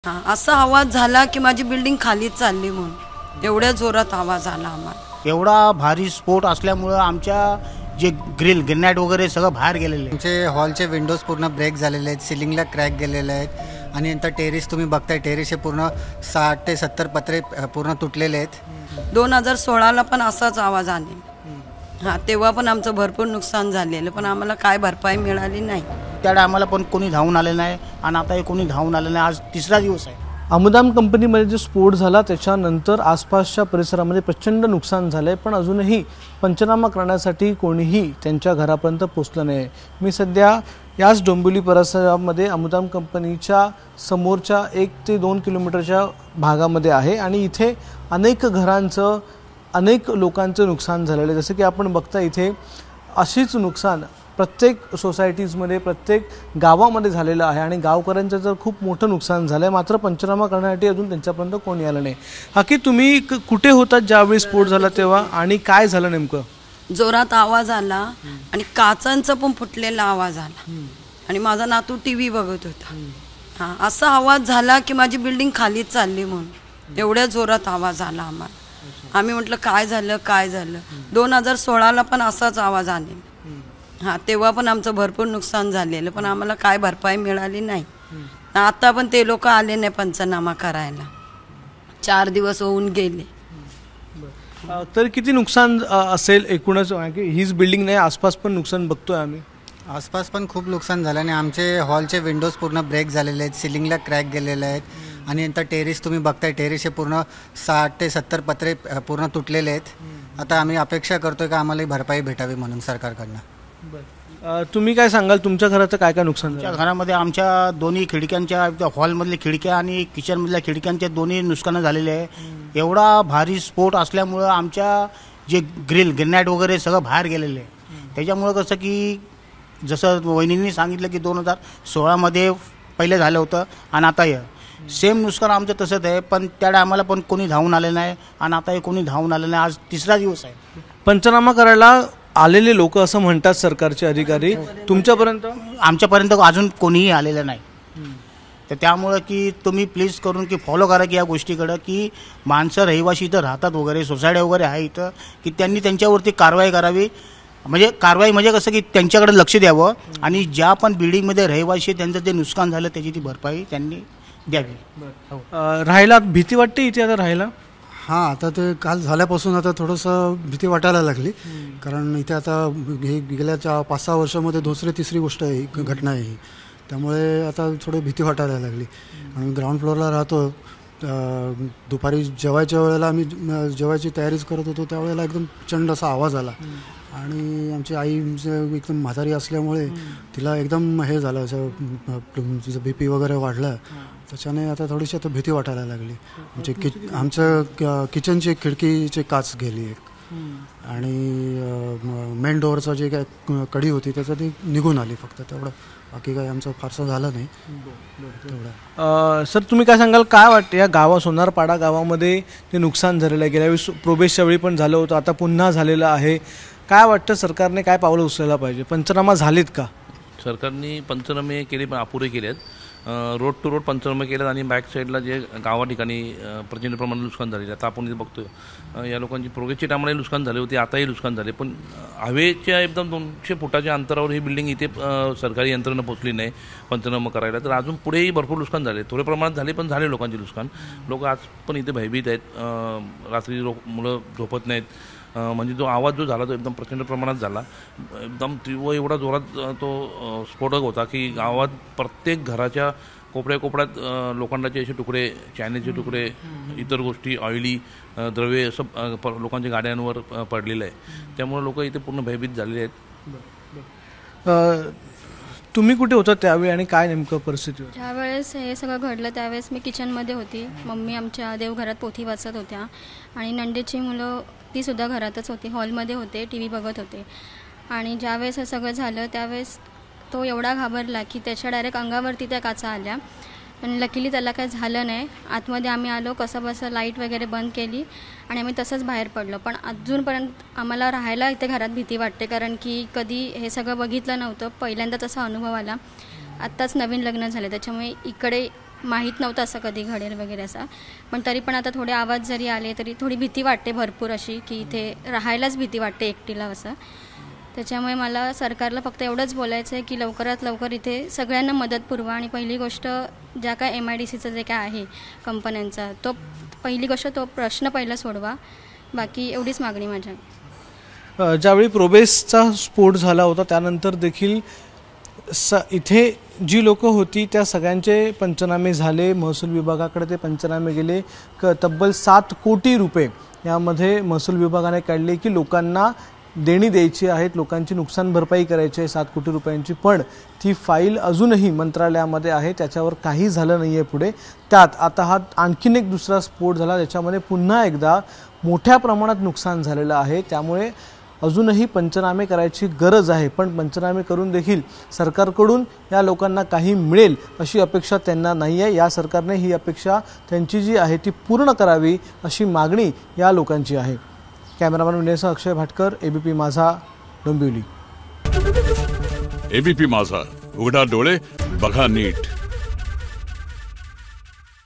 असा आवाज झाला की माझी बिल्डिंग खालीच चालली म्हणून एवढ्या जोरात आवाज आला आम्हाला। एवढा भारी स्फोट असल्यामुळे आमच्या जे ग्रेनाइट वगैरे सगळं बाहेर गेलेले। आमचे हॉलचे विंडोज पूर्ण ब्रेक झालेले आहेत, सिलिंगला क्रॅक गेलेले आहेत आणि नंतर टेरेस तुम्ही बघताय, टेरेसचे पूर्ण 60 ते 70 पत्रे पूर्ण तुटलेले आहेत। 2016ला पण असाच आवाज आले। तेव्हा पण आमचं भरपूर नुकसान झालेलं, पण आम्हाला काय भरपाई मिळाली नाही। त्यावेळी आम्हाला पण कोणी धावून आले नाही आणि आता कोणी धावून आलं नाही। आज तिसरा दिवस आहे। अमुदाम कंपनीमध्ये जो स्फोट झाला त्याच्यानंतर आसपासच्या परिसरामध्ये प्रचंड नुकसान झाले, पण अजूनही पंचनामा करण्यासाठी कोणीही त्यांच्या घरापर्यंत पोहोचलं नाही। मी सध्या याच डोंबिवली परिसरामध्ये अमुदाम कंपनीच्या समोरच्या 1 ते 2 किलोमीटरच्या भागामध्ये आहे आणि इथे अनेक घरांचं अनेक लोकांचं नुकसान झालेलं आहे। जसं की आपण बघता इथे अशीच नुकसान प्रत्येक सोसायटीजमध्ये प्रत्येक गावामध्ये झालेलं आहे आणि गावकऱ्यांचं तर खूप मोठं नुकसान झालं आहे, मात्र पंचनामा करण्यासाठी अजून त्यांच्यापर्यंत कोणी आलं नाही। हाकी तुम्ही कुठे होतात ज्यावेळी स्फोट झाला तेव्हा आणि काय झालं नेमकं? जोरात आवाज आला आणि काचांचा पण फुटलेला आवाज आला आणि माझा नातू टीव्ही बघत होता। असा आवाज झाला की माझी बिल्डिंग खालीच चालली म्हणून एवढ्या जोरात आवाज आला आम्हाला। आम्ही म्हटलं काय झालं काय झालं। 2016ला पण असाच आवाज आले। तेव्हा पण आमचं भरपूर नुकसान झालेलं, पण आम्हाला काय भरपाई मिळाली नाही। आता पण ते लोक आले नाही पंचनामा करायला, 4 दिवस होऊन गेले। तर किती नुकसान असेल एकूणच? हीच बिल्डिंग नाही, आसपास पण नुकसान बघतोय आम्ही। आसपास पण खूप नुकसान झालं आणि आमचे हॉलचे विंडोज पूर्ण ब्रेक झालेले आहेत, सिलिंगला क्रॅक गेलेले आहेत आणि नंतर टेरेस तुम्ही बघताय, टेरेसचे पूर्ण 60 ते 70 पत्रे पूर्ण तुटलेले आहेत। आता आम्ही अपेक्षा करतोय की आम्हाला भरपाई भेटावी म्हणून सरकारकडनं। तुम्ही काय सांगाल, तुमच्या घराचं काय काय नुकसान झालं? घरामध्ये आमच्या दोन्ही खिडक्यांच्या, हॉलमधल्या खिडक्या आणि किचनमधल्या खिडक्यांच्या दोन्ही नुकसान झालेले आहे। एवढा भारी स्फोट असल्यामुळं आमच्या जे ग्रेनाइट वगैरे सगळं बाहेर गेलेलं आहे। त्याच्यामुळं कसं की जसं वहिनींनी सांगितलं की 2016मध्ये पहिले झालं होतं आणि आता सेम नुकसान आमचं तसंच आहे, पण त्यावेळी आम्हाला पण कोणी धावून आलं नाही आणि आता कोणी धावून आलं नाही। आज तिसरा दिवस आहे। पंचनामा करायला आलेले लोक असं म्हणतात सरकारचे अधिकारी, तुमच्यापर्यंत? आमच्यापर्यंत अजून कोणीही आलेलं नाही। तर त्यामुळं की तुम्ही प्लीज करून की फॉलो करा की या गोष्टीकडं की माणसं रहिवाशी इथं राहतात वगैरे, सोसायटी वगैरे आहे इथं, की त्यांनी त्यांच्यावरती कारवाई करावी। म्हणजे कसं की त्यांच्याकडे लक्ष द्यावं आणि ज्या पण बिल्डिंगमध्ये रहिवाशी त्यांचं जे नुकसान झालं त्याची ती भरपाई त्यांनी द्यावी। राहायला भीती वाटते इथे आता राहायला? हां, आता ते काल झाल्यापासून आता थोडंसं भीती वाटायला लागली, कारण इथे आता हे गेल्या 5-6 वर्षामध्ये दुसरी तिसरी गोष्ट आहे, घटना आहे ही, त्यामुळे आता थोडी भीती वाटायला लागली। आणि ग्राउंड फ्लोअरला राहतो, दुपारी जेवायच्या वेळेला आम्ही जेवायची तयारीच करत होतो, त्यावेळेला एकदम प्रचंड असा आवाज आला आणि आमची आई एकदम म्हातारी असल्यामुळे तिला एकदम हे झालं, असं BP वगैरे वाढलं, त्याच्याने आता थोडीशी आता भीती वाटायला लागली। म्हणजे आमचं किचनची खिडकीची काच गेली एक आणि मेन डोअरचं जे काय कडी होती त्याचं ती निघून आली फक्त, तेवढं, बाकी काही आमचं फारसं झालं नाही तेवढं। सर, तुम्ही काय सांगाल, काय वाटतं या सोनारपाडा गावामध्ये जे नुकसान झालेलं आहे, गेल्या वेळी प्रोबेशच्या वेळी पण झालं होतं, आता पुन्हा झालेलं आहे, काय वाटतं सरकारने काय पावलं उचलायला पाहिजे? पंचनामा झालीत का? सरकारने पंचनामे केले पण अपुरे केले आहेत। रोड टू रोड पंचनामे केले आणि बॅक साईडला जे गावा ठिकाणी प्रचंड प्रमाणात नुकसान झालेलं आहे। आता आपण इथे बघतोय या लोकांची प्रोग्रेसच्या टायमालाही नुकसान झाले होते, आताही नुकसान झाले, पण हवेच्या एकदम 200 फुटाच्या अंतरावर ही बिल्डिंग इथे सरकारी यंत्रणा पोहोचली नाही पंचनामा करायला, तर अजून पुढेही भरपूर नुकसान झाले, थोडे प्रमाणात झाले पण झाले लोकांचे नुकसान। लोक आज पण इथे भयभीत आहेत, रात्री मुलं झोपत नाहीत, म्हणजे जो आवाज जो झाला तो एकदम प्रचंड प्रमाणात झाला, एकदम तीव्र एवढा जोरात तो स्फोटक होता की गावात प्रत्येक घराच्या कोपऱ्यात लोखंडाचे असे तुकडे, चायनीजचे तुकडे, इतर गोष्टी, ऑइली द्रव्ये असं लोकांच्या गाड्यांवर पडलेलं आहे। त्यामुळे लोक इथे पूर्ण भयभीत झालेले आहेत। तुम्ही कुठे होता त्यावेळी आणि काय नेमकं परिस्थिती होती? ज्यावेळेस हे सगळं घडलं त्यावेळेस मी किचनमध्ये होती, मम्मी आमच्या देवघरात पोथी वाचत होत्या आणि नंदेची मुलं तीसुद्धा घरातच होती, हॉलमध्ये होते, TV बघत होते। आणि ज्यावेळेस हे सगळं झालं त्यावेळेस तो एवढा घाबरला की त्याच्या डायरेक्ट अंगावरती त्या काचा आल्या, पण लकीली त्याला काही झालं नाही। आतमध्ये आम्ही आलो, कसं बसं लाईट वगैरे बंद केली आणि आम्ही तसंच बाहेर पडलो, पण अजूनपर्यंत आम्हाला राहायला इथे घरात भीती वाटते, कारण की कधी हे सगळं बघितलं नव्हतं, पहिल्यांदाच असा अनुभव आला। आत्ताच नवीन लग्न झालं त्याच्यामुळे इकडे माहीत नव्हतं असं कधी घडेल वगैरे असं, पण तरी पण आता थोडे आवाज जरी आले तरी थोडी भीती वाटते भरपूर अशी, की इथे राहायलाच भीती वाटते एकटीला असं. त्याच्यामुळे मला सरकारला फक्त एवढंच बोलायचं आहे की लवकरात लवकर इथे सगळ्यांना मदत पुरवा. आणि पहिली गोष्ट ज्या काय MIDCचं जे काय आहे कंपन्यांचा, तो पहिली गोष्ट तो प्रश्न पहिला सोडवा. बाकी एवढीच मागणी माझ्या. ज्यावेळी प्रोबेसचा स्फोट झाला होता त्यानंतर देखील इथे जी लोक होती त्या सगळ्यांचे पंचनामे झाले. महसूल विभागाकडे ते पंचनामे गेले. तब्बल 7 कोटी रुपये यामध्ये महसूल विभागाने काढले की लोकांना देणी द्यायची आहेत, लोकांची नुकसान भरपाई करायची आहे 7 कोटी रुपयांची. पण ती फाईल अजूनही मंत्रालयामध्ये आहे, त्याच्यावर काही झालं नाही आहे पुढे. त्यात आता हा आणखीन एक दुसरा स्फोट झाला ज्याच्यामध्ये पुन्हा एकदा मोठ्या प्रमाणात नुकसान झालेलं आहे. त्यामुळे अजूनही पंचनामे करायची गरज आहे. पण पंचनामे करून देखील सरकारकडून या लोकांना काही मिळेल अशी अपेक्षा त्यांना नाही आहे. या सरकारने ही अपेक्षा त्यांची जी आहे ती पूर्ण करावी अशी मागणी या लोकांची आहे. कॅमेरामॅन विनयसह अक्षय भाटकर, ABP माझा, डोंबिवली. ABP माझा, उघडा डोळे बघा नीट.